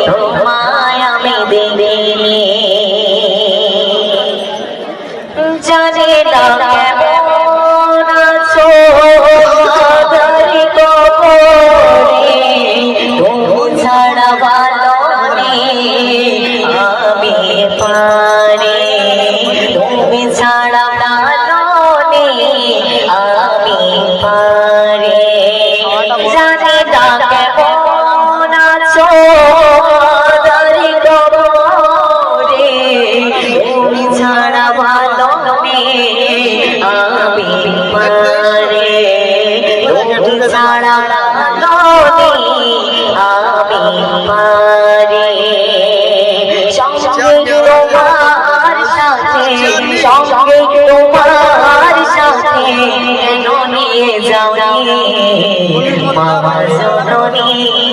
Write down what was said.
তোমায় আমি দেখিনি জানি না কেমন আছো আধারি কবরে তুমি ছাড়া ভালো নেই আমি পারি তুমি ছাড়া ভালো নেই আমি পারি জানি না কেমন আছো আধারি কবরে তুমি ছাড়া ভালো নেই আমি পারি তুমি ছাড়া ভালো নেই আমি পারি সঙ্গে তোমার সাথে সঙ্গে তোমার সাথে নিয়ে যাও মা জননী